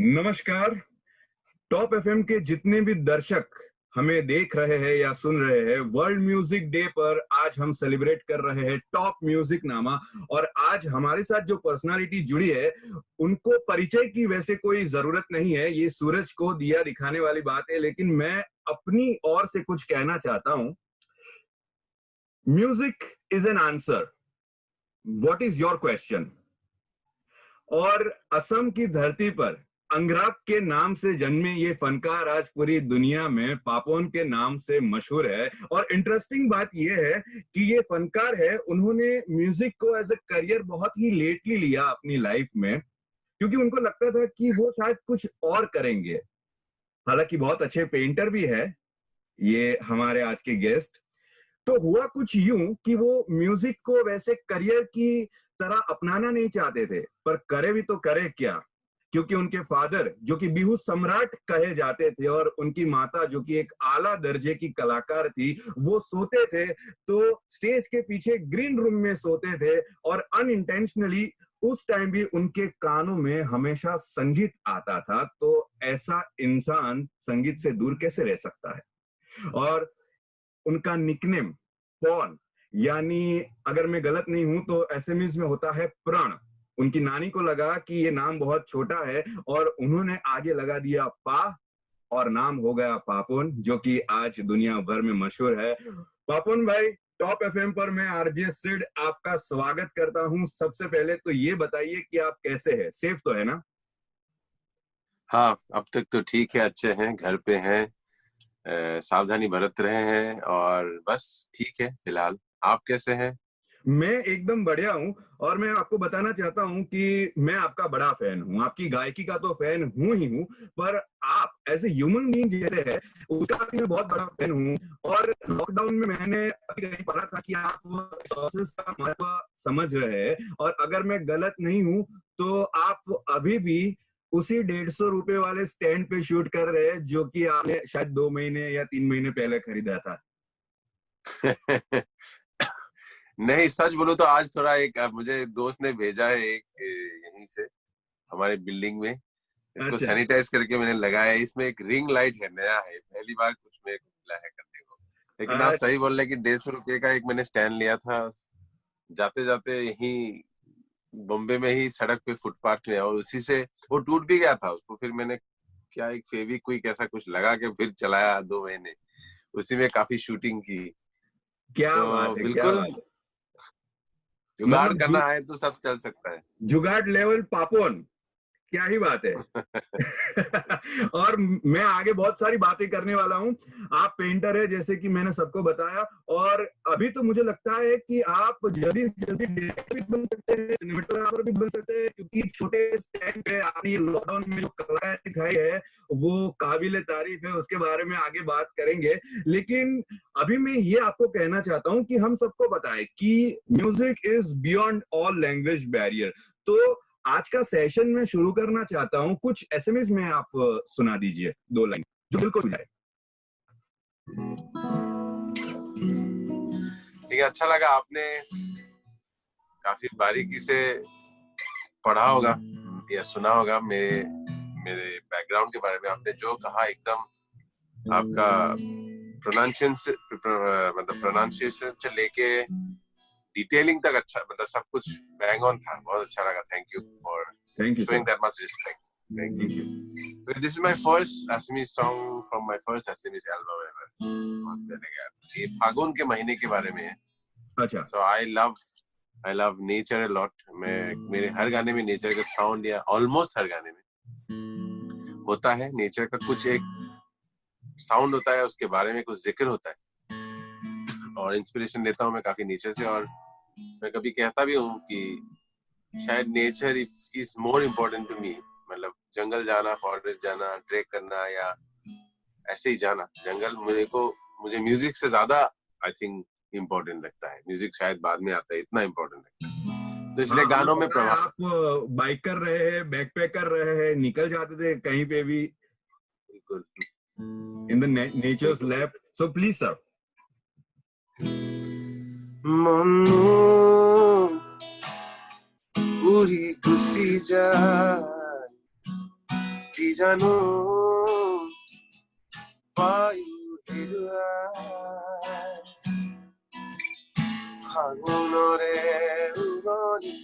नमस्कार। Top FM के जितने भी दर्शक हमें देख रहे हैं या सुन रहे हैं, वर्ल्ड म्यूजिक डे पर आज हम सेलिब्रेट कर रहे हैं टॉप म्यूजिक नामा। और आज हमारे साथ जो पर्सनालिटी जुड़ी है उनको परिचय की वैसे कोई जरूरत नहीं है, ये सूरज को दिया दिखाने वाली बात है, लेकिन मैं अपनी ओर से कुछ कहना चाहता हूं। Music is an answer, what is your question. और असम की धरती पर अंगराग के नाम से जन्मे ये फनकार आज पूरी दुनिया में पापोन के नाम से मशहूर है। और इंटरेस्टिंग बात ये है कि ये फनकार है, उन्होंने म्यूजिक को एज ए करियर बहुत ही लेटली लिया अपनी लाइफ में, क्योंकि उनको लगता था कि वो शायद कुछ और करेंगे। हालांकि बहुत अच्छे पेंटर भी है ये हमारे आज के गेस्ट। तो हुआ कुछ यूं कि वो म्यूजिक को वैसे करियर की तरह अपनाना नहीं चाहते थे, पर करे भी तो करे क्या, क्योंकि उनके फादर जो कि बिहू सम्राट कहे जाते थे और उनकी माता जो कि एक आला दर्जे की कलाकार थी, वो सोते थे तो स्टेज के पीछे ग्रीन रूम में सोते थे। और अनइंटेंशनली उस टाइम भी उनके कानों में हमेशा संगीत आता था। तो ऐसा इंसान संगीत से दूर कैसे रह सकता है। और उनका निकनेम पॉन, यानी अगर मैं गलत नहीं हूं तो एसएमएस में होता है प्रण। उनकी नानी को लगा कि ये नाम बहुत छोटा है और उन्होंने आगे लगा दिया पा, और नाम हो गया पापोन, जो कि आज दुनिया भर में मशहूर है। पापोन भाई, टॉप एफएम पर मैं आरजे सिड आपका स्वागत करता हूं। सबसे पहले तो ये बताइए कि आप कैसे हैं, सेफ तो है ना। हाँ, अब तक तो ठीक है, अच्छे हैं, घर पे हैं, सावधानी बरत रहे हैं और बस ठीक है फिलहाल। आप कैसे हैं? मैं एकदम बढ़िया हूं। और मैं आपको बताना चाहता हूं कि मैं आपका बड़ा फैन हूं, आपकी गायकी का तो फैन हूं ही हूं, पर आप एज ए ह्यूमन बीइंग जैसे है उसका भी मैं बहुत बड़ा फैन हूं। और लॉकडाउन में मैंने अभी कहीं पढ़ा था कि आप रिसोर्सेज का महत्व समझ रहे हैं, और अगर मैं गलत नहीं हूं तो आप अभी भी उसी 150 रुपए वाले स्टैंड पे शूट कर रहे हैं जो कि आपने शायद 2 महीने या 3 महीने पहले खरीदा था। नहीं, सच बोलूं तो आज थोड़ा एक मुझे दोस्त ने भेजा है एक यहीं से हमारे बिल्डिंग में, इसको अच्छा। सैनिटाइज करके मैंने लगाया है। इसमें एक रिंग लाइट है, नया है, पहली बार कुछ में मिला है करने को। लेकिन आप सही बोल रहे हैं कि 150 रुपए का एक मैंने स्टैंड लिया था जाते जाते यहीं बॉम्बे में ही सड़क पे फुटपाथ में, और उसी से वो टूट भी गया था। उसको फिर मैंने क्या एक फेविक्विक ऐसा कुछ लगा के फिर चलाया 2 महीने, उसी में काफी शूटिंग की। क्या तो बात है, क्या बिल्कुल बात है। जुगाड़ मतलब करना आए तो सब चल सकता है। जुगाड़ लेवल पापोन, क्या ही बात है। और मैं आगे बहुत सारी बातें करने वाला हूं। आप पेंटर है जैसे कि मैंने सबको बताया, और अभी तो मुझे लगता है कि आप जल्दी से जल्दी डायरेक्टर भी बन सकते हैं, सिनेमेटोग्राफर भी बन सकते हैं, क्योंकि छोटे स्टैंड पे आपने लॉकडाउन में जो कला दिखाई है वो काबिले तारीफ है। उसके बारे में आगे बात करेंगे, लेकिन अभी मैं ये आपको कहना चाहता हूं कि हम सबको बताएं कि music is beyond all language barrier. तो आज का सेशन में शुरू करना चाहता हूं, कुछ एसएमएस में आप सुना दीजिए 2 लाइन जो दिल को छुए। ठीक है, अच्छा लगा, आपने काफी बारीकी से पढ़ा होगा या सुना होगा मेरे मेरे बैकग्राउंड के बारे में। आपने जो कहा एकदम आपका मतलब प्रोनाउंसिएशन से लेके डिटेलिंग तक अच्छा, मतलब सब कुछ बैंग ऑन था। बहुत अच्छा लगा। Thank you for thank you showing sir. that much respect. Thank you. Thank you. This is my first Assamese song from my first Assamese album ever. बहुत पहले गया था। ये फागुन के महीने के बारे में है। अच्छा। So I love nature a lot. मैं मेरे हर गाने में नेचर का साउंड, या ऑलमोस्ट हर गाने में होता है नेचर का कुछ एक साउंड होता है, उसके बारे में कुछ जिक्र होता है। और इंस्पिरेशन लेता हूँ मैं काफी नेचर से, और मैं कभी कहता भी हूँ कि शायद nature is more important to me. मतलब जंगल जाना, फॉरेस्ट जाना, ट्रेक करना, या ऐसे ही जाना जंगल, मुझे म्यूजिक से ज्यादा आई थिंक इम्पोर्टेंट लगता है। म्यूजिक शायद बाद में आता है, इतना इम्पोर्टेंट लगता है। तो इसलिए हाँ, हमें गानों में पता है प्रभाव। आप बाइक कर रहे हैं, बैकपैक कर रहे हैं, निकल जाते थे कहीं पे भी बिल्कुल in the natures lab. So please sir. Manu Uri खुशी जाए জানো বায়ু হেৰুৱাই ফাগুনৰে উৰণি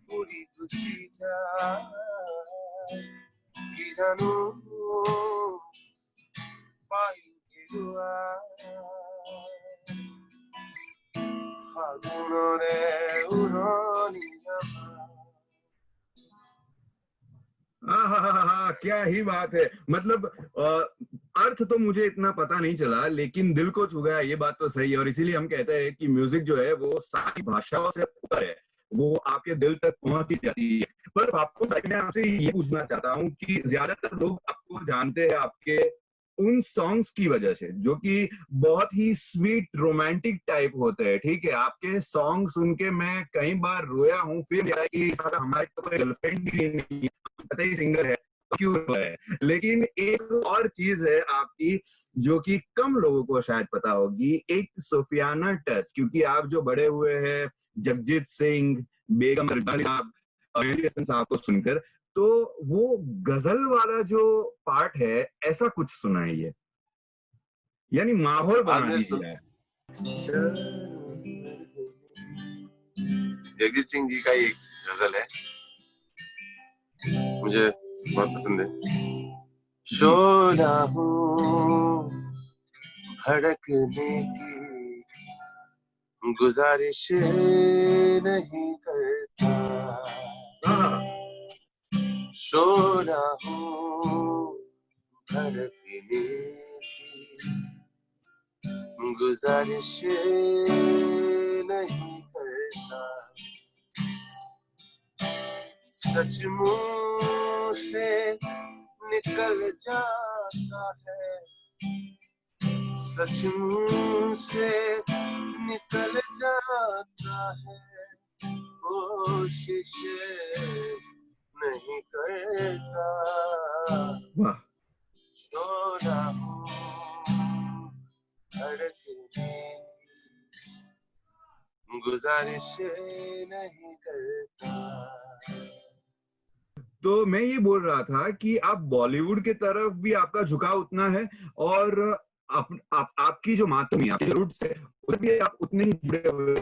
উৰি গুচি যায় কি জানো বায়ু হেৰুৱাই ফাগুনৰে উৰণি हाँ, क्या ही बात है। मतलब अर्थ तो मुझे इतना पता नहीं चला, लेकिन दिल को छू गया, ये बात तो सही है। और इसीलिए हम कहते हैं कि म्यूजिक जो है वो सारी भाषाओं से ऊपर है, वो आपके दिल तक पहुंच ही जाती है। पर आपको मैं आपसे ये पूछना चाहता हूँ कि ज्यादातर लोग आपको जानते हैं आपके उन सॉन्ग्स की वजह से, जो कि बहुत ही स्वीट रोमांटिक टाइप होते हैं। ठीक है, आपके सॉन्ग सुन के मैं कई बार रोया हूँ, फिर मेरा कि हमारे तो कोई गर्लफ्रेंड भी नहीं है, पता ही सिंगर है तो क्यों है। लेकिन एक और चीज है आपकी जो कि कम लोगों को शायद पता होगी, एक सूफियाना टच, क्योंकि आप जो बड़े हुए हैं जगजीत सिंह, बेगम रबानी साहब, मेहंदी हसन साहब को सुनकर, तो वो गजल वाला जो पार्ट है ऐसा कुछ सुनाइए, यानी माहौल आज बना मैं दीजिए। जगजीत सिंह जी का एक गजल है, मुझे बहुत पसंद है। शोला हूँ भड़कने की गुजारिश नहीं करता, शोला हूँ भड़कने की गुजारिश नहीं करता, सच मुंह से निकल जाता है, सच मुंह से निकल जाता है, कोशिश नहीं करता, शोला हूँ धड़कने की गुजारिश नहीं करता। तो मैं ये बोल रहा था कि आप बॉलीवुड के तरफ भी आपका झुकाव उतना है, और आपकी जो मातृभूमि, आपके रूट्स है, उस भी आप उतने ही जुड़े हुए।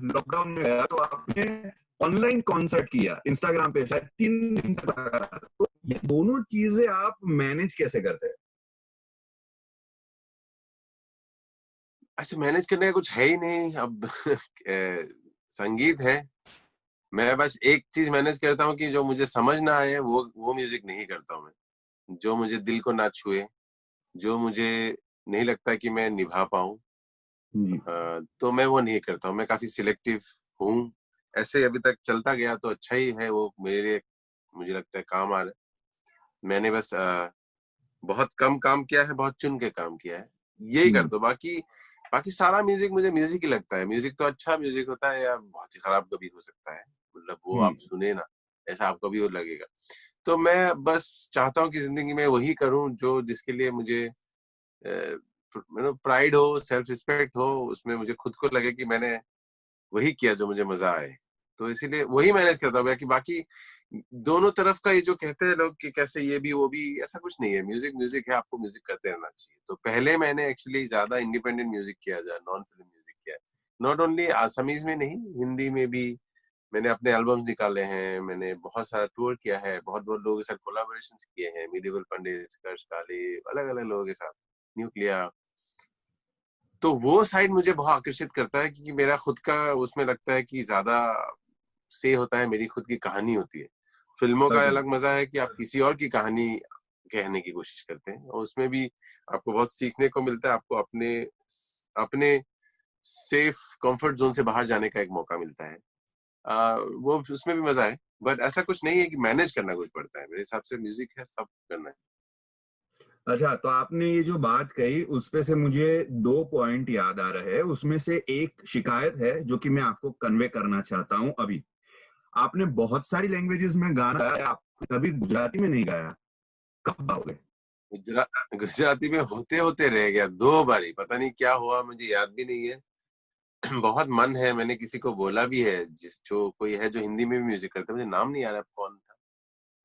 लॉकडाउन में गया तो आपने ऑनलाइन कॉन्सर्ट किया इंस्टाग्राम पे, शायद 3 दिन तक लगा। तो ये दोनों चीजें आप मैनेज कैसे करते हैं? ऐसे मैनेज करने का कुछ है ही नहीं अब। संगीत है, मैं बस एक चीज मैनेज करता हूँ कि जो मुझे समझ ना आए वो म्यूजिक नहीं करता हूँ मैं, जो मुझे दिल को ना छुए, जो मुझे नहीं लगता कि मैं निभा पाऊँ, तो मैं वो नहीं करता हूँ। मैं काफी सिलेक्टिव हूँ, ऐसे अभी तक चलता गया तो अच्छा ही है, वो मेरे लिए मुझे लगता है काम आ रहा है। मैंने बस बहुत कम काम किया है, बहुत चुन के काम किया है, यही कर दो। बाकी सारा म्यूजिक मुझे म्यूजिक ही लगता है। म्यूजिक तो अच्छा म्यूजिक होता है या बहुत ही खराब कभी हो सकता है, मतलब वो आप सुने ना, ऐसा आपको भी वो लगेगा। तो मैं बस चाहता हूँ कि जिंदगी में वही करूँ जो जिसके लिए मुझे प्राइड हो, सेल्फ रिस्पेक्ट हो, उसमें मुझे खुद को लगे कि मैंने वही किया जो मुझे मजा आए। तो इसीलिए वही मैनेज करता हूँ कि बाकी दोनों तरफ का ये जो कहते हैं लोग कि कैसे ये भी वो भी, ऐसा कुछ नहीं है। म्यूजिक म्यूजिक है, आपको म्यूजिक करते रहना चाहिए। तो पहले मैंने एक्चुअली ज्यादा इंडिपेंडेंट म्यूजिक किया, नॉन फिल्म म्यूजिक किया, नॉट ओनली आसामीज में नहीं, हिंदी में भी मैंने अपने एल्बम्स निकाले हैं, मैंने बहुत सारा टूर किया है, बहुत बहुत लोगों के साथ कोलैबोरेशंस किए हैं, मेडिवल पंडित, कर्ष काले, अलग अलग लोगों के साथ, न्यूक्लियर। तो वो साइड मुझे बहुत आकर्षित करता है क्योंकि मेरा खुद का उसमें लगता है कि ज्यादा से होता है, मेरी खुद की कहानी होती है। फिल्मों का अलग मजा है कि आप किसी और की कहानी कहने की कोशिश करते हैं, और उसमें भी आपको बहुत सीखने को मिलता है, आपको अपने सेफ कंफर्ट जोन से बाहर जाने का एक मौका मिलता है। वो उसमें भी मजा है, बट ऐसा कुछ नहीं है कि मैनेज करना कुछ पड़ता है। मेरे हिसाब से म्यूजिक है, सब करना है। अच्छा, तो आपने ये जो बात कही उसपे से मुझे 2 पॉइंट याद आ रहे हैं। उसमें से एक शिकायत है जो कि मैं आपको कन्वे करना चाहता हूं अभी। आपने बहुत सारी लैंग्वेजेस में गाना गाया, आप कभी गुजराती में नहीं गाया, कब गाओगे? गुजराती में होते होते रह गया 2 बारी, पता नहीं क्या हुआ, मुझे याद भी नहीं है। बहुत मन है, मैंने किसी को बोला भी है, जो कोई है जो हिंदी में भी म्यूजिक करता है, मुझे नाम नहीं आ रहा कौन था,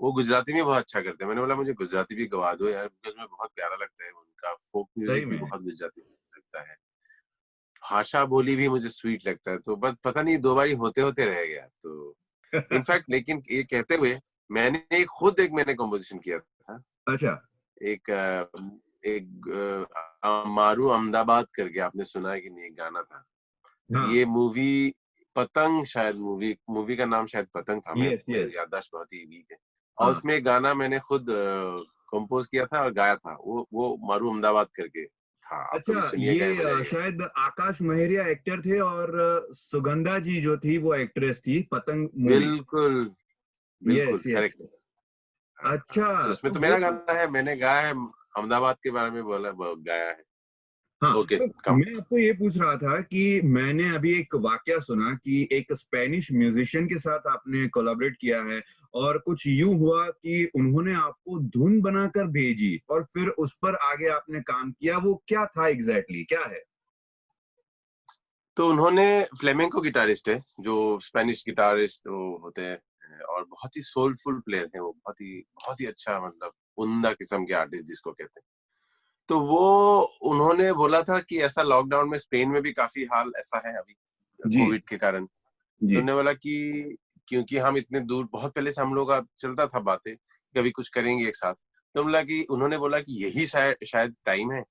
वो गुजराती में बहुत अच्छा करते हैं। मैंने बोला मुझे गुजराती भी गवा दो यार, बिकॉज मुझे बहुत प्यारा लगता है उनका फोक सही म्यूजिक भी, में। बहुत गुजराती लगता है, भाषा बोली भी मुझे स्वीट लगता है। तो बस पता नहीं 2 बारी होते होते रह गया। तो इनफैक्ट लेकिन ये कहते हुए मैंने खुद एक कॉम्पोजिशन किया था। अच्छा। एक मारू अहमदाबाद करके, आपने सुना है कि नहीं, एक गाना था। हाँ। ये मूवी पतंग, शायद मूवी का नाम शायद पतंग था। यस मेरी यस। याददाश्त बहुत ही वीक है। और हाँ। उसमें एक गाना मैंने खुद कंपोज किया था और गाया था, वो मारू अहमदाबाद करके था। आप कभी अच्छा, सुनिएगा या ये बजाइएगा। शायद आकाश महेरिया एक्टर थे और सुगंधा जी जो थी वो एक्ट्रेस थी, पतंग मूवी। बिल्कुल यस बिल्कुल यस। करेक्ट। हाँ हाँ, अच्छा, तो उसमें तो तो वो मेरा तो, गाना है, मैंने गाया है, अहमदाबाद के बारे में बोला, गाया है। हाँ, ओके तो कम। मैं आपको ये पूछ रहा था कि मैंने अभी एक वाकया सुना कि एक स्पेनिश म्यूजिशियन के साथ आपने कोलैबोरेट किया है, और कुछ यूं हुआ कि उन्होंने आपको धुन बनाकर भेजी और फिर उस पर आगे आपने काम किया। वो क्या था एग्जैक्टली, क्या है? तो उन्होंने, फ्लेमेंको गिटारिस्ट है, जो स्पेनिश गिटारिस्ट वो होते हैं, और बहुत ही सोलफुल प्लेयर है वो, बहुत ही अच्छा, मतलब उम्दा किस्म के आर्टिस्ट जिसको कहते हैं। तो वो, उन्होंने बोला था कि ऐसा लॉकडाउन में स्पेन में भी काफी हाल ऐसा है अभी जी कोविड के कारण। तो जी। उन्होंने बोला कि क्योंकि हम इतने दूर, बहुत पहले से हम लोग का चलता था बातें, कभी कुछ करेंगे एक साथ। तो बोला कि, उन्होंने बोला कि यही शायद टाइम है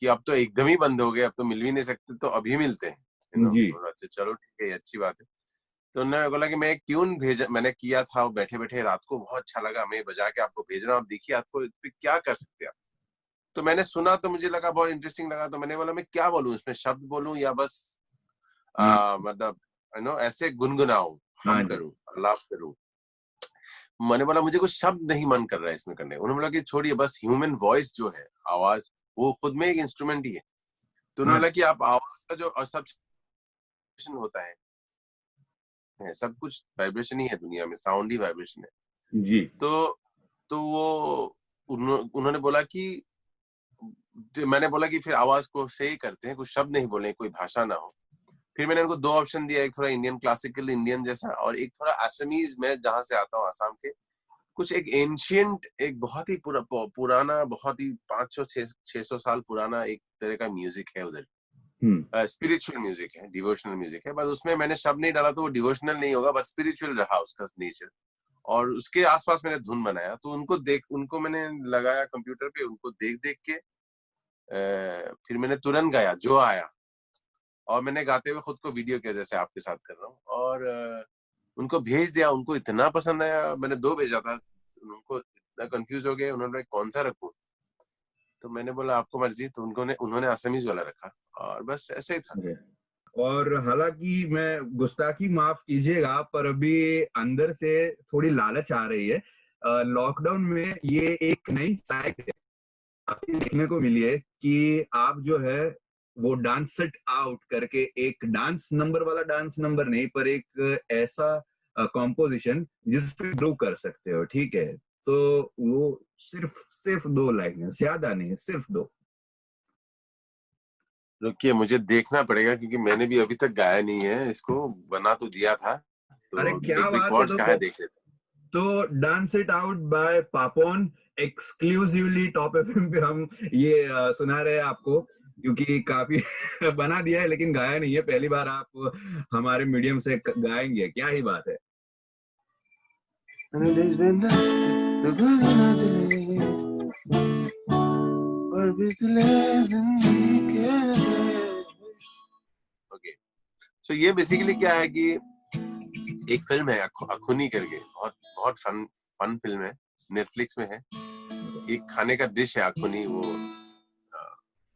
कि अब तो एकदम ही बंद हो गए, अब तो मिल भी नहीं सकते, तो अभी मिलते हैं, जी अच्छा चलो ठीक है, ये अच्छी बात है। तो उन्होंने बोला कि मैं एक ट्यून भेजा, मैंने किया था बैठे बैठे रात को, बहुत अच्छा लगा, मैं बजा के आपको भेज रहा हूँ, आप देखिए आपको इस पे क्या कर सकते हैं आप। तो मैंने सुना तो मुझे लगा बहुत इंटरेस्टिंग लगा, तो मैंने बोला मैं क्या बोलूँ इसमें, शब्द बोलूँ या बस हाँ मतलब ऐसे गुनगुनाऊं, हाँ हम जी। करूं, आलाप करूं। मैंने बोला मुझे कुछ शब्द नहीं मन कर रहा है इसमें करने। उन्होंने बोला कि छोड़िए, बस ह्यूमन वॉइस जो है, आवाज, वो खुद में एक इंस्ट्रूमेंट ही है। तो उन्होंने हाँ बोला कि आप आवाज का जो सबसेशन होता है, सब कुछ वाइब्रेशन ही है दुनिया में, साउंड ही वाइब्रेशन है। जी। तो वो उन्होंने बोला कि, मैंने बोला कि फिर आवाज को सही करते हैं, कुछ शब्द नहीं बोले, कोई भाषा ना हो। फिर मैंने उनको 2 ऑप्शन दिया, एक थोड़ा इंडियन, क्लासिकल इंडियन जैसा, और एक थोड़ा असमीज, मैं जहां से आता हूँ आसाम के, कुछ एक एंशियंट, एक बहुत ही पुराना, बहुत ही 500-600 साल पुराना एक तरह का म्यूजिक है उधर। हम्म। स्पिरिचुअल म्यूजिक है, डिवोशनल म्यूजिक है, बस उसमें मैंने शब्द नहीं डाला तो वो डिवोशनल नहीं होगा, बस स्पिरिचुअल रहा उसका नेचर। और उसके आसपास मैंने धुन बनाया, तो उनको मैंने लगाया कंप्यूटर पे, उनको देख देख के फिर मैंने तुरंत गाया जो आया, और मैंने गाते हुए खुद को वीडियो किया, जैसे आपके साथ कर रहा हूँ, और उनको भेज दिया। उनको इतना पसंद आया, मैंने 2 भेजा था, उनको इतना कंफ्यूज हो गए, उन्होंने कौन सा रखूं। तो मैंने बोला आपको मर्जी, तो उन्होंने असमीज वाला रखा, और बस ऐसे ही था। अरे, और हालांकि मैं, गुस्ताखी माफ कीजिएगा, पर अभी अंदर से थोड़ी लालच आ रही है। लॉकडाउन में ये एक नई साइट आपको देखने को मिली है कि आप जो है वो डांस सेट आउट करके, एक डांस नंबर वाला, डांस नंबर नहीं पर एक ऐसा कॉम्पोजिशन जिसपे ग्रो कर सकते हो, ठीक है? तो वो सिर्फ सिर्फ 2 लाइन है, ज्यादा नहीं, सिर्फ 2। रुकिए, मुझे देखना पड़ेगा, क्योंकि मैंने भी अभी तक गाया नहीं है इसको, बना तो दिया था। अरे तो क्या एक भी बात है! कॉर्ड्स कहाँ है, देख लेते तो dance it out by Papon, exclusively top FM पे हम ये सुना रहे हैं आपको, क्योंकि काफी बना दिया है लेकिन गाया नहीं है। पहली बार आप हमारे मीडियम से गाएंगे, क्या ही बात है। ओके। सो ये बेसिकली क्या है कि एक फिल्म है अखुनी करके, बहुत बहुत फन फिल्म है, नेटफ्लिक्स में है। एक खाने का डिश है अखुनी, वो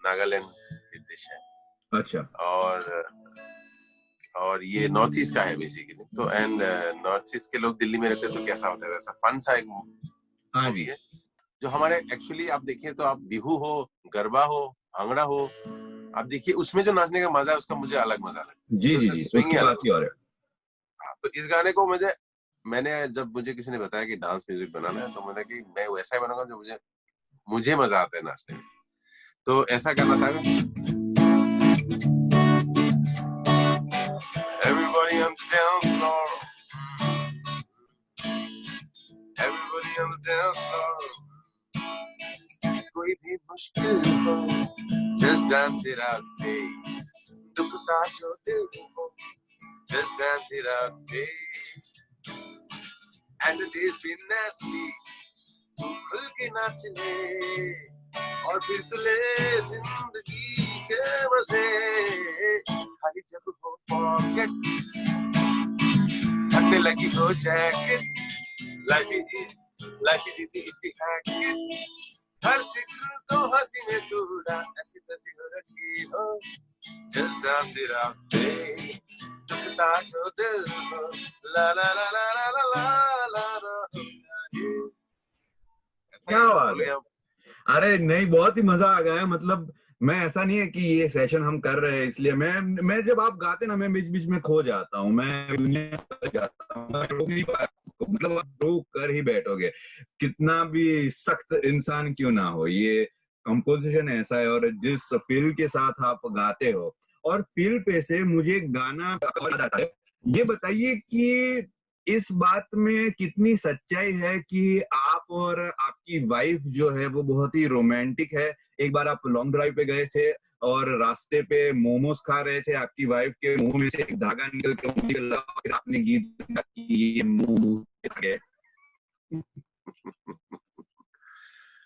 नागालैंड की डिश है। अच्छा। और ये नॉर्थ ईस्ट का है बेसिकली। तो एंड नॉर्थ ईस्ट के लोग दिल्ली में रहते हैं, तो कैसा होता है, वैसा फन सा एक हाँ मूवी जी है। जो हमारे एक्चुअली आप देखिए, तो आप बिहू हो, गरबा हो, भांगड़ा हो, आप देखिए उसमें जो नाचने का मजा है, उसका मुझे अलग मजा लगता है, जी क्योंकि जी उसमें जी, स्विंग ही उसकी अलग बात ही होता और है। है। हाँ, तो इस गाने को मैंने जब मुझे किसी ने बताया कि डांस म्यूजिक बनाना है, तो मैंने कि मैं वैसा ही बनाऊंगा जो मुझे मुझे मजा आता है नाचने में। तो ऐसा गाना था, Everybody on the dance floor, everybody on the dance floor, कोई भी मुश्किल हो, just dance it out, babe. दुखता जो दिल हो, just dance it out, babe. And the days be nasty, तू खुल के नाच ले, और फिर तुले जिंदगी के मजे, खाली जब हो पॉकेट, फटने लगी हो jacket, life is easy if you hack it, हर फिक्र को हंसी में तूड़ा, ऐसी तैसी हो रखी हो, just dance it out, babe. दुखता जो दिल हो, la la la la la la la la la. क्या बात है। अरे नहीं, बहुत ही मजा आ गया। मतलब मैं, ऐसा नहीं है कि ये सेशन हम कर रहे हैं इसलिए, मैं जब आप गाते ना, मैं बीच बीच में खो जाता हूँ, मैं दुनिया से जाता हूँ, मैं रोक नहीं पाता। मतलब आप रोक कर ही बैठोगे, कितना भी सख्त इंसान क्यों ना हो। ये कंपोजिशन ऐसा है, और जिस फील के साथ आप गाते हो, और फील पे से मुझे गाना याद आता है। ये बताइए कि इस बात में कितनी सच्चाई है कि आप और आपकी वाइफ जो है वो बहुत ही रोमांटिक है। एक बार आप लॉन्ग ड्राइव पे गए थे और रास्ते पे मोमोज खा रहे थे, आपकी वाइफ के मुंह में से एक धागा निकल के मुंह निकला, फिर आपने गीत गाया कि ये मुंह गए।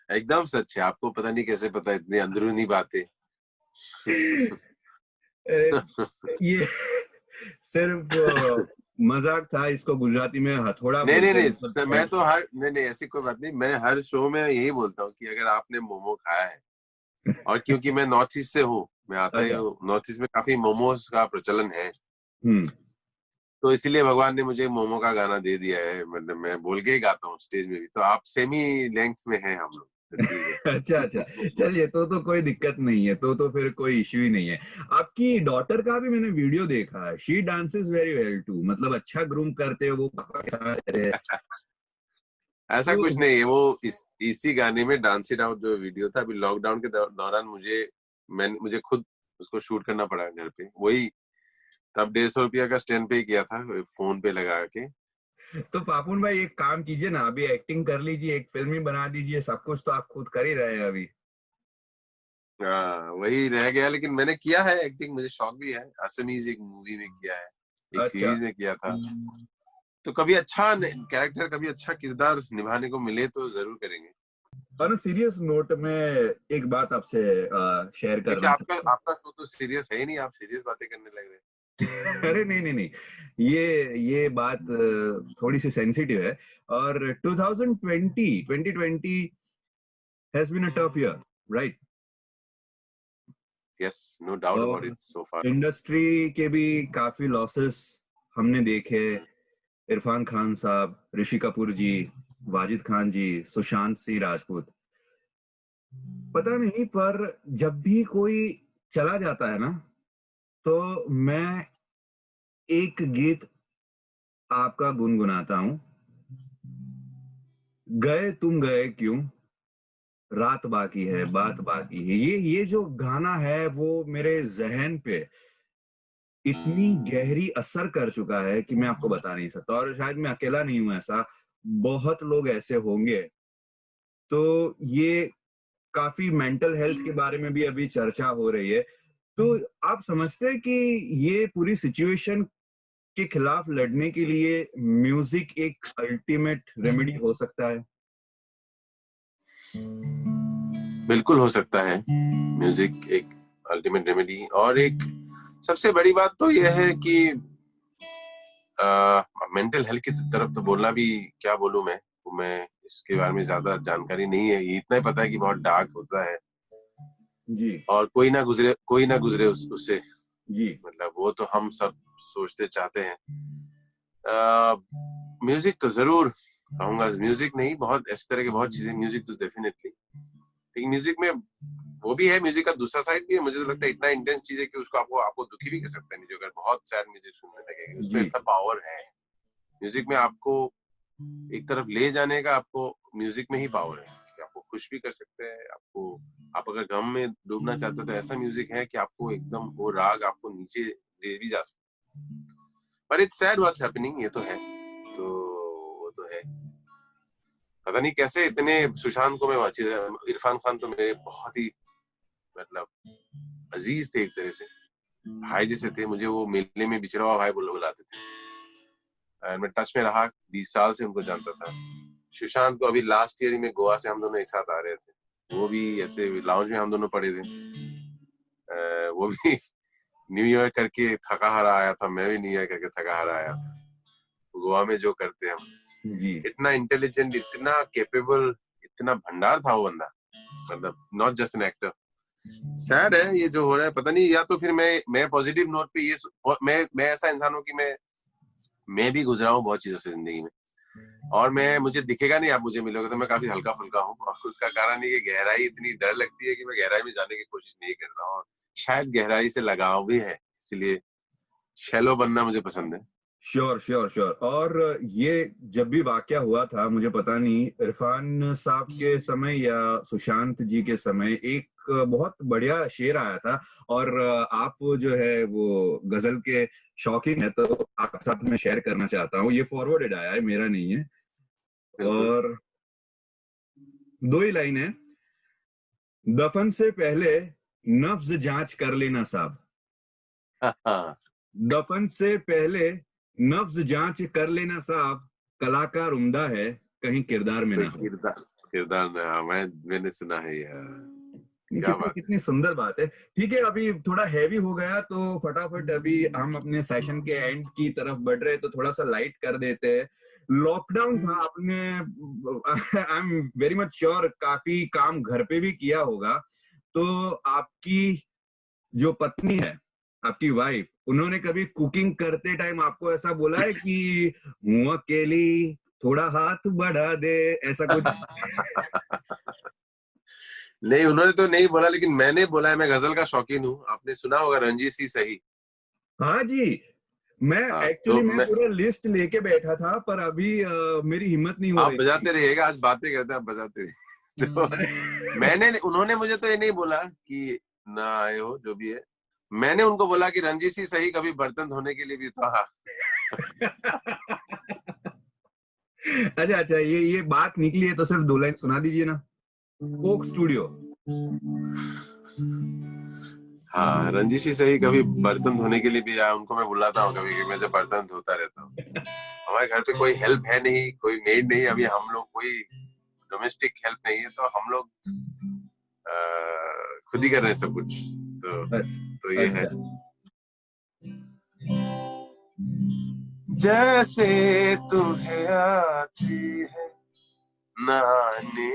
एकदम सच है। आपको पता नहीं कैसे पता इतनी अंदरूनी बातें। ये सिर्फ मजाक था, इसको गुजराती में हथौड़ा बोलते हैं। नहीं, मैं तो नहीं, ऐसी कोई बात नहीं। मैं हर शो में यही बोलता हूँ कि अगर आपने मोमो खाया है, और क्योंकि मैं नॉर्थ ईस्ट से हूँ, मैं आता ही हूँ, नॉर्थ ईस्ट में काफी मोमोज का प्रचलन है, तो इसीलिए भगवान ने मुझे मोमो का गाना दे दिया है। मतलब मैं बोल के ही गाता हूँ स्टेज में भी, तो आप सेमी लेंथ में हैं हम लोग। अच्छा, चलिए, तो कोई दिक्कत नहीं है, तो फिर कोई इश्यू ही नहीं है। आपकी डॉटर का भी मैंने वीडियो देखा है, she dances very well too. मतलब अच्छा ग्रूम करते हो वो पापा के साथ। ऐसा कुछ नहीं है, वो इसी गाने में डांस इट आउट जो वीडियो था, अभी लॉकडाउन के दौरान मुझे खुद उसको शूट करना पड़ा घर पे। वही तब 150 रुपया का स्टैंड पे किया था, फोन पे लगा के। तो पापुन भाई, एक काम कीजिए ना, अभी एक्टिंग कर लीजिए, एक फिल्म ही बना दीजिए। सब कुछ तो आप खुद कर ही रहे हैं अभी। हाँ, वही रह गया, लेकिन मैंने किया है एक्टिंग, मुझे शौक भी है। असमीज एक मूवी में किया है, एक सीरीज में किया था। तो कभी अच्छा कैरेक्टर, कभी अच्छा किरदार निभाने को मिले तो जरूर करेंगे। और सीरियस नोट में एक बात आपसे शेयर करना चाहता हूं। आपका शो तो सीरियस है ही नहीं, आप सीरियस बातें करने लग रहे हैं। अरे नहीं, ये बात थोड़ी सी सेंसिटिव है। और 2020 has been a tough year, right? Yes, no doubt about it so far. Industry के भी काफी लॉसेस हमने देखे। इरफान खान साहब, ऋषि कपूर जी, वाजिद खान जी, सुशांत सिंह राजपूत। पता नहीं, पर जब भी कोई चला जाता है ना, तो मैं एक गीत आपका गुनगुनाता हूं। गए तुम गए क्यों, रात बाकी है, बात बाकी है। ये जो गाना है वो मेरे जहन पे इतनी गहरी असर कर चुका है कि मैं आपको बता नहीं सकता। और शायद मैं अकेला नहीं हूं ऐसा, बहुत लोग ऐसे होंगे। तो ये काफी मेंटल हेल्थ के बारे में भी अभी चर्चा हो रही है। तो आप समझते हैं कि ये पूरी सिचुएशन के खिलाफ लड़ने के लिए म्यूजिक एक अल्टीमेट रेमेडी हो सकता है? बिल्कुल हो सकता है म्यूजिक एक अल्टीमेट रेमेडी। और एक सबसे बड़ी बात तो यह है कि मेंटल हेल्थ की तरफ तो बोलना भी, क्या बोलूं मैं इसके बारे में ज्यादा जानकारी नहीं है। ये इतना ही पता है कि बहुत डार्क होता है जी, और कोई ना गुजरे उससे। जी, मतलब वो तो हम सब सोचते चाहते हैं। म्यूजिक तो जरूर कहूंगा, म्यूजिक नहीं, बहुत इस तरह के बहुत चीजें, म्यूजिक तो डेफिनेटली। लेकिन म्यूजिक में वो भी है, म्यूजिक का दूसरा साइड भी है। मुझे तो लगता है इतना इंटेंस चीज है कि उसको आपको दुखी भी कर सकता है म्यूजिक। अगर बहुत सैड म्यूजिक सुनने लगेगी, उसमें इतना पावर है म्यूजिक में। आपको एक तरफ ले जाने का आपको म्यूजिक में ही पावर है कि आपको खुश भी कर सकते हैं आपको। आप अगर गम में डूबना चाहते हो तो ऐसा म्यूजिक है कि आपको एकदम वो राग आपको नीचे ले भी जा सकता। पर इट्स सैड व्हाट्स हैपनिंग, ये तो है। तो वो तो है, पता नहीं कैसे इतने सुशांत को मैं इरफान खान तो मेरे बहुत ही मतलब अजीज थे, एक तरह से भाई जैसे थे। मुझे वो मेले में बिछड़ा हुआ भाई बुलाते थे। मैं टच में रहा, 20 साल से उनको जानता था। सुशांत को अभी लास्ट ईयर में गोवा से हम दोनों एक साथ आ रहे थे, वो भी ऐसे लाउंज में हम दोनों पड़े थे। वो भी न्यू ईयर करके थका हारा आया था, मैं भी न्यू ईयर करके थका हारा आया था। गोवा में जो करते हैं हम जी, इतना इंटेलिजेंट, इतना कैपेबल, इतना भंडार था वो बंदा, मतलब not just an actor. Sad है ये जो हो रहा है, पता नहीं, या तो फिर मैं पॉजिटिव नोट पे ये मैं ऐसा इंसान हूँ कि मैं भी गुजरा हूँ बहुत चीजों से जिंदगी में, और मुझे दिखेगा नहीं, आप मुझे मिलोगे तो मैं काफी हल्का फुल्का हूँ। और उसका कारण ये गहराई इतनी डर लगती है कि मैं गहराई में जाने की कोशिश नहीं करता हूँ, और शायद गहराई से लगाव भी है, इसलिए शैलो बनना मुझे पसंद है। Sure sure sure. और ये जब भी वाकया हुआ था, मुझे पता नहीं इरफान साहब के समय या सुशांत जी के समय, एक बहुत बढ़िया शेर आया था। और आप जो है वो गजल के शौकीन है, तो आपके साथ मैं शेयर करना चाहता हूँ। ये फॉरवर्डेड आया है, मेरा नहीं है। बिल्कुल। और 2 ही लाइन है। दफन से पहले नफ्ज जांच कर लेना साहब, हाँ, दफन से पहले नफ्ज जांच कर लेना साहब, कलाकार उम्दा है कहीं किरदार में कोई ना हो। किरदार किरदार ना, मैंने सुना है यार, क्या कितनी बात है। कितनी सुंदर बात है। ठीक है, अभी थोड़ा हैवी हो गया तो फटाफट अभी हम अपने सेशन के एंड की तरफ बढ़ रहे हैं, तो थोड़ा सा लाइट कर देते हैं। लॉकडाउन था, आपने I am very much sure काफी काम घर पे भी किया होगा। तो आपकी जो पत्नी है, आपकी वाइफ, उन्होंने कभी कुकिंग करते टाइम आपको ऐसा बोला है कि हूं अकेली, थोड़ा हाथ बढ़ा दे, ऐसा कुछ? नहीं, उन्होंने तो नहीं बोला, लेकिन मैंने बोला है। मैं गजल का शौकीन हूँ, आपने सुना होगा रंजीत सी सही। हाँ जी, मैं हाँ, तो एक्चुअली मैं पूरा लिस्ट लेके बैठा था, पर अभी मेरी हिम्मत नहीं हो आप रही थी। बजाते रहिएगा, आज बातें करते हैं, आप बजाते रहिए। तो उन्होंने मुझे तो ये नहीं बोला कि ना आए हो, जो भी है। मैंने उनको बोला कि रंजीत सी सही कभी बर्तन धोने के लिए भी तो हाँ। अच्छा अच्छा, ये बात निकली है तो सिर्फ 2 लाइन सुना दीजिए ना। Coke studio. हाँ, रंजीत सी सही कभी बर्तन धोने के लिए भी आया, उनको मैं बुलाता हूँ कभी कि मैं जब बर्तन धोता रहता हूँ। हमारे घर पे कोई हेल्प है नहीं, कोई मेड नहीं, अभी हम लोग कोई डोमेस्टिक हेल्प नहीं है, तो हम लोग खुद ही कर रहे हैं सब कुछ। तो ये है। अच्छा, जैसे तुम्हें आती है नहाने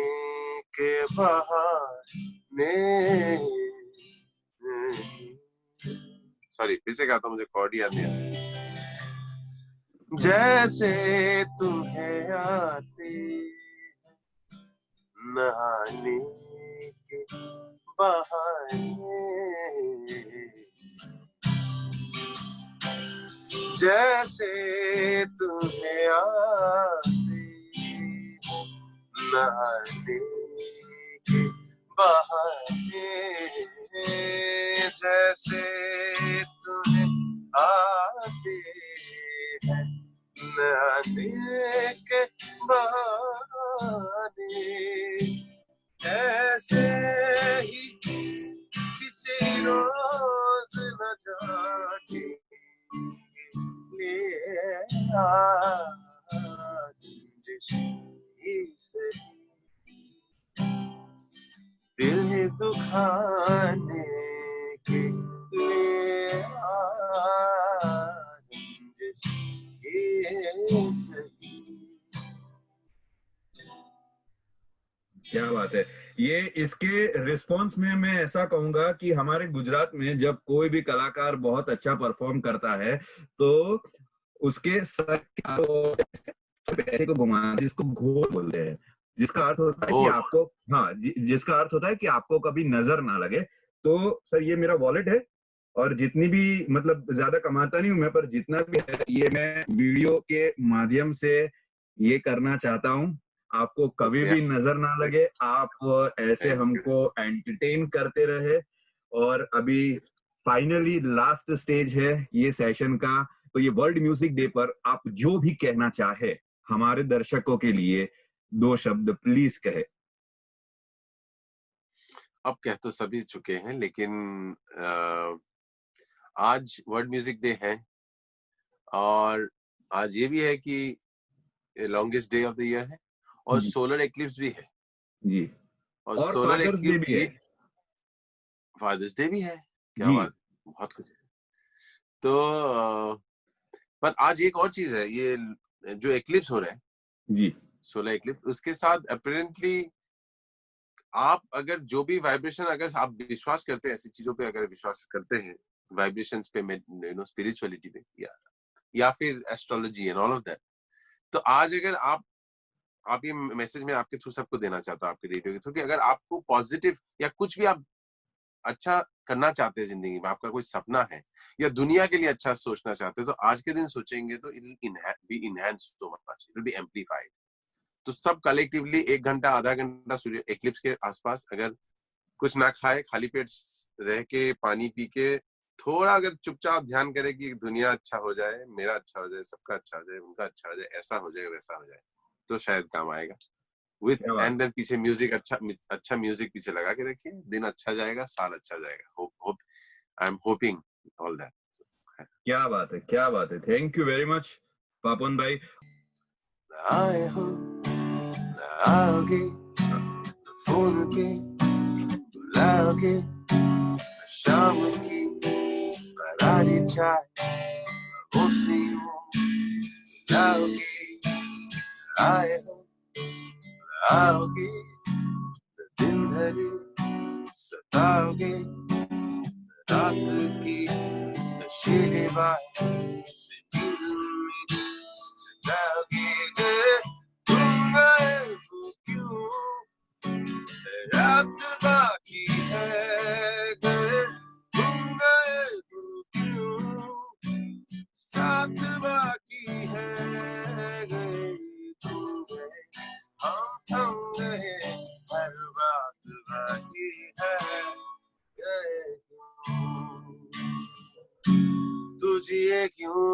के बहाने, सॉरी फिर से गाता हूँ, मुझे कॉर्ड याद नहीं आता। जैसे तुम्हें आती नहाने के बहाने, जैसे तुम्हें आती नहाने के बहाने, जैसे तुम्हें आते हैं नहाने के बहाने, ऐसे ही किसी रोज न जाके ले से दिल ही दुखाने के लिए क्या बात है। ये इसके रिस्पॉन्स में मैं ऐसा कहूंगा कि हमारे गुजरात में जब कोई भी कलाकार बहुत अच्छा परफॉर्म करता है, तो उसके सर पैसे को घुमा, जिसको घोल बोलते हैं, जिसका अर्थ होता है कि घोर। आपको, हाँ, जिसका अर्थ होता है कि आपको कभी नजर ना लगे। तो सर, ये मेरा वॉलेट है, और जितनी भी, मतलब ज्यादा कमाता नहीं हूं मैं, पर जितना भी है ये मैं वीडियो के माध्यम से ये करना चाहता हूं। आपको कभी भी नजर ना लगे, आप ऐसे Thank you. हमको एंटरटेन करते रहे। और अभी फाइनली लास्ट स्टेज है ये सेशन का, तो ये वर्ल्ड म्यूजिक डे पर आप जो भी कहना चाहे हमारे दर्शकों के लिए, 2 शब्द प्लीज कहे। अब कह तो सभी चुके हैं, लेकिन आज वर्ल्ड म्यूजिक डे है, और आज ये भी है कि longest day of the year है, और सोलर एक्लिप्स भी है जी, और सोलर फादर्स डे एक्लिप्स भी है। फादर्स डे भी है। क्या जी। बात, बहुत कुछ है। तो पर आज एक और चीज है, ये जो एक्लिप्स हो रहा है जी सोलर एक्लिप्स, उसके साथ अपेरेंटली आप अगर जो भी वाइब्रेशन, अगर आप विश्वास करते हैं ऐसी चीजों पे, अगर विश्वास करते हैं वाइब्रेशंस पे, स्पिरिचुअलिटी पे, या फिर astrology and all of that, तो आज अगर आप ये मैसेज में आपके थ्रू सबको देना चाहता हूँ, आपके रेडियो के थ्रू, कि अगर आपको पॉजिटिव या कुछ भी आप अच्छा करना चाहते हैं जिंदगी में, आपका कोई सपना है या दुनिया के लिए अच्छा सोचना चाहते हैं, तो आज के दिन सोचेंगे तो it will be enhanced so much, it will be amplified. तो सब कलेक्टिवली 1 घंटा आधा घंटा सूर्य एक्लिप्स के आसपास, अगर कुछ ना खाए, खाली पेट रह के, पानी पी के, थोड़ा अगर चुपचाप ध्यान करे कि दुनिया अच्छा हो जाए, मेरा अच्छा हो जाए, सबका अच्छा हो जाए, उनका अच्छा हो जाए, ऐसा हो जाए, वैसा हो जाए, तो शायद काम आएगा। विथ क्या बात, एंड देन पीछे म्यूजिक, अच्छा म्यूजिक पीछे लगा के रखिए, दिन अच्छा जाएगा, साल अच्छा जाएगा। Hope I am hoping all that. क्या बात है, क्या बात है। थैंक यू वेरी मच पापन भाई। आए हो आओगे फोन पे बुलाओगे, शाम की करारी चाय वो सी लाओगे, आए हो आओगे, दिन भरी सताओगे, रात की नशीली बात से नींद में जगाओगे। तुम गए हो क्यों, रात बाकी है, गए तुम गए हो क्यों, साथ बाकी है, गए तुम गए, हम थम गए, हर बात बाकी है, गए क्यों, तुझे क्यों।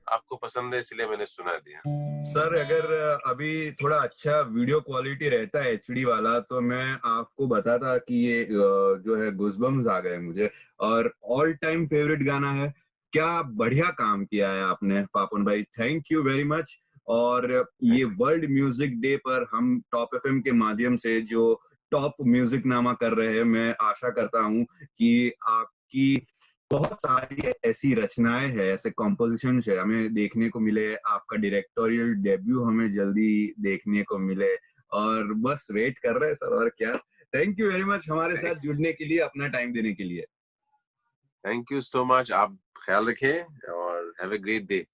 आपको पसंद है इसलिए मैंने सुना दिया। सर अगर अभी थोड़ा अच्छा वीडियो क्वालिटी रहता है एचडी वाला, तो मैं आपको बताता कि ये जो है गूज़बम्स आ गए मुझे, और ऑल टाइम फेवरेट गाना है। क्या बढ़िया काम किया है आपने पापन भाई, थैंक यू वेरी मच। और ये वर्ल्ड म्यूजिक डे पर हम टॉप एफएम के माध्यम से जो टॉप म्यूजिक नामा कर रहे हैं, मैं आशा करता हूं कि आपकी बहुत सारी ऐसी रचनाएं हैं, ऐसे कॉम्पोजिशन है हमें देखने को मिले, आपका डायरेक्टोरियल डेब्यू हमें जल्दी देखने को मिले, और बस वेट कर रहे हैं सर, और क्या। थैंक यू वेरी मच हमारे साथ जुड़ने के लिए, अपना टाइम देने के लिए। Thank you so much. आप ख्याल रखें और हैव अ ग्रेट डे।